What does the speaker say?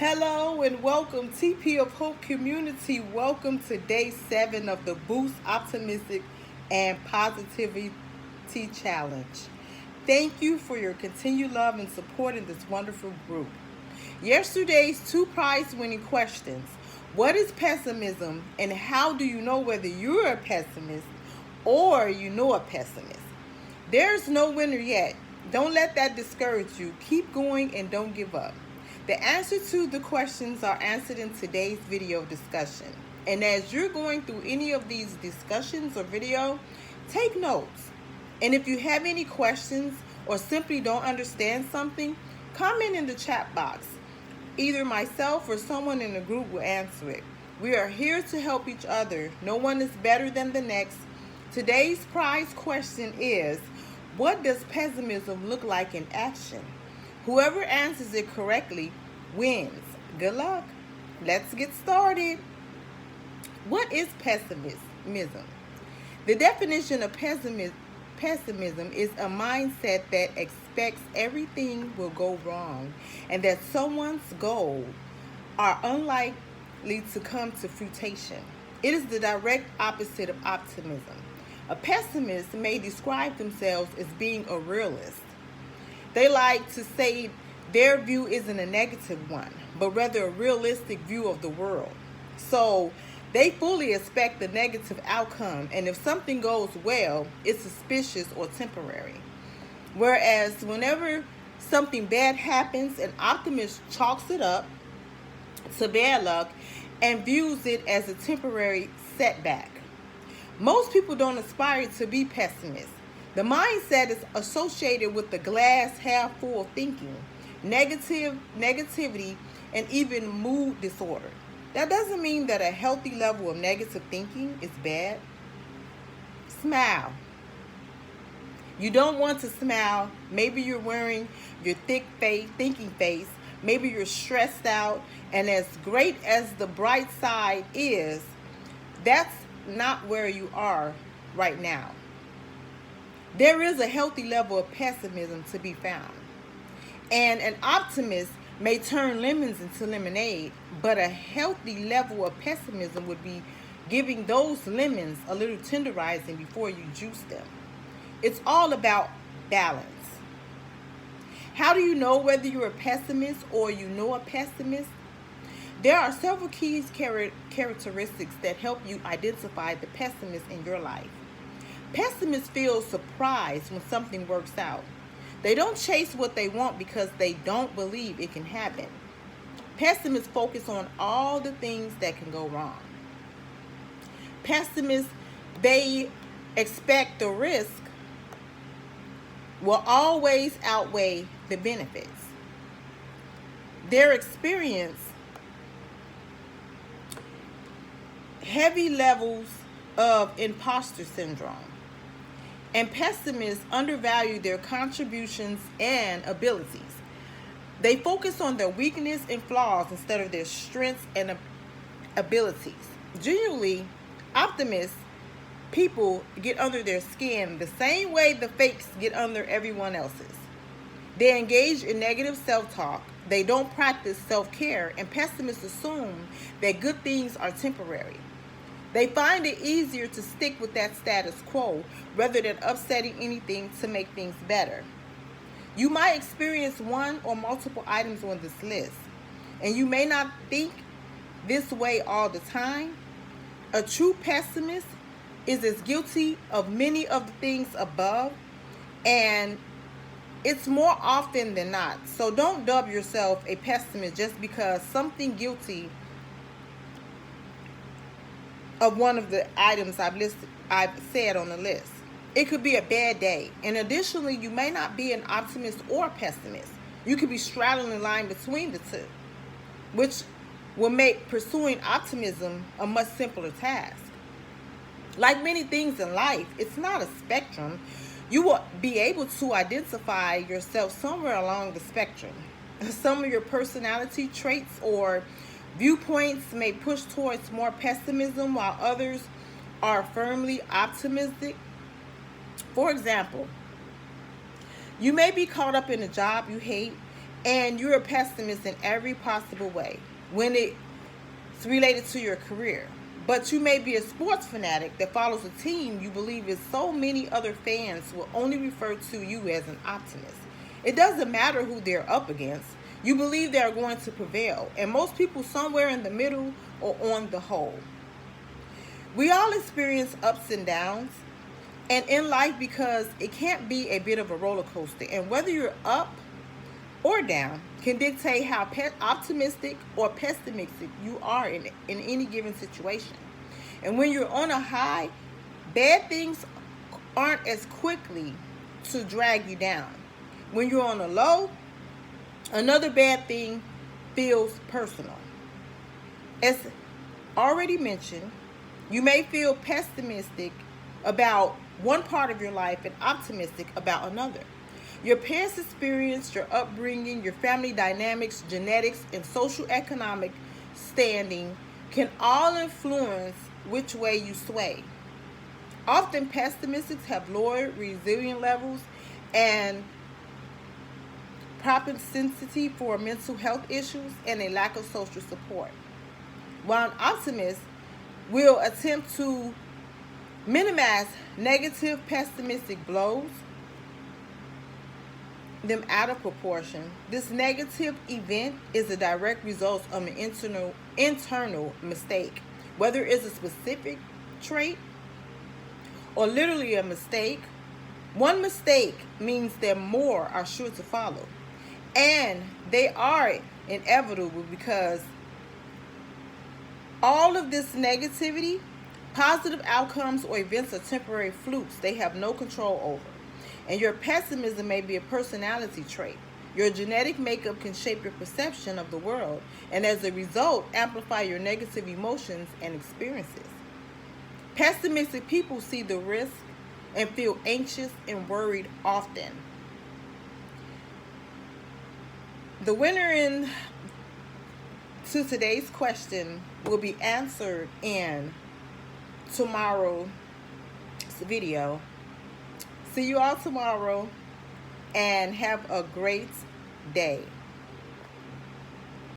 Hello and welcome, TP of Hope community. Welcome to day 7 of the Boost Optimistic and Positivity Challenge. Thank you for your continued love and support in this wonderful group. Yesterday's 2 prize-winning questions: what is pessimism, and how do you know whether you're a pessimist or you know a pessimist? There's no winner yet. Don't let that discourage you. Keep going and don't give up. The answer to the questions are answered in today's video discussion. And as you're going through any of these discussions or video, take notes. And if you have any questions or simply don't understand something, comment in the chat box. Either myself or someone in the group will answer it. We are here to help each other. No one is better than the next. Today's prize question is: what does pessimism look like in action? Whoever answers it correctly wins. Good luck. Let's get started. What is pessimism? The definition of pessimism is a mindset that expects everything will go wrong and that someone's goals are unlikely to come to fruition. It is the direct opposite of optimism. A pessimist may describe themselves as being a realist. They like to say their view isn't a negative one, but rather a realistic view of the world. So they fully expect the negative outcome, and if something goes well, it's suspicious or temporary. Whereas whenever something bad happens, an optimist chalks it up to bad luck and views it as a temporary setback. Most people don't aspire to be pessimists. The mindset is associated with the glass half full thinking, negativity, and even mood disorder. That doesn't mean that a healthy level of negative thinking is bad. Smile. You don't want to smile. Maybe you're wearing your thick face, thinking face. Maybe you're stressed out. And as great as the bright side is, that's not where you are right now. There is a healthy level of pessimism to be found. And an optimist may turn lemons into lemonade, but a healthy level of pessimism would be giving those lemons a little tenderizing before you juice them. It's all about balance. How do you know whether you're a pessimist or you know a pessimist? There are several key characteristics that help you identify the pessimist in your life. Pessimists feel surprised when something works out. They don't chase what they want because they don't believe it can happen. Pessimists focus on all the things that can go wrong. Pessimists, they expect the risk will always outweigh the benefits. Their experience heavy levels of imposter syndrome. And pessimists undervalue their contributions and abilities. They focus on their weakness and flaws instead of their strengths and abilities. Generally, optimists people get under their skin the same way the fakes get under everyone else's. They engage in negative self-talk. They don't practice self-care, and pessimists assume that good things are temporary. They find it easier to stick with that status quo rather than upsetting anything to make things better. You might experience one or multiple items on this list, and you may not think this way all the time. A true pessimist is as guilty of many of the things above, and it's more often than not. So don't dub yourself a pessimist just because something guilty of one of the items I've said on the list. It could be a bad day. And additionally, you may not be an optimist or a pessimist. You could be straddling the line between the two, which will make pursuing optimism a much simpler task. Like many things in life, it's not a spectrum. You will be able to identify yourself somewhere along the spectrum. Some of your personality traits or viewpoints may push towards more pessimism while others are firmly optimistic. For example, you may be caught up in a job you hate and you're a pessimist in every possible way when it's related to your career. But you may be a sports fanatic that follows a team you believe is so many other fans will only refer to you as an optimist. It doesn't matter who they're up against. You believe they are going to prevail, and most people somewhere in the middle or on the whole. We all experience ups and downs and in life because it can't be a bit of a roller coaster. And whether you're up or down can dictate how optimistic or pessimistic you are in any given situation. And when you're on a high, bad things aren't as quickly to drag you down. When you're on a low, another bad thing feels personal. As already mentioned, you may feel pessimistic about one part of your life and optimistic about another. Your parents' experience, your upbringing, your family dynamics, genetics, and social economic standing can all influence which way you sway. Often pessimists have lower resilient levels and propensity for mental health issues and a lack of social support. While an optimist will attempt to minimize negative pessimistic blows them out of proportion. This negative event is a direct result of an internal mistake, whether it's a specific trait or literally a mistake. One mistake means that more are sure to follow, and they are inevitable because all of this negativity, positive outcomes or events are temporary flukes they have no control over. And your pessimism may be a personality trait. Your genetic makeup can shape your perception of the world, and as a result, amplify your negative emotions and experiences. Pessimistic people see the risk and feel anxious and worried often. The winner in to today's question will be answered in tomorrow's video. See you all tomorrow and have a great day.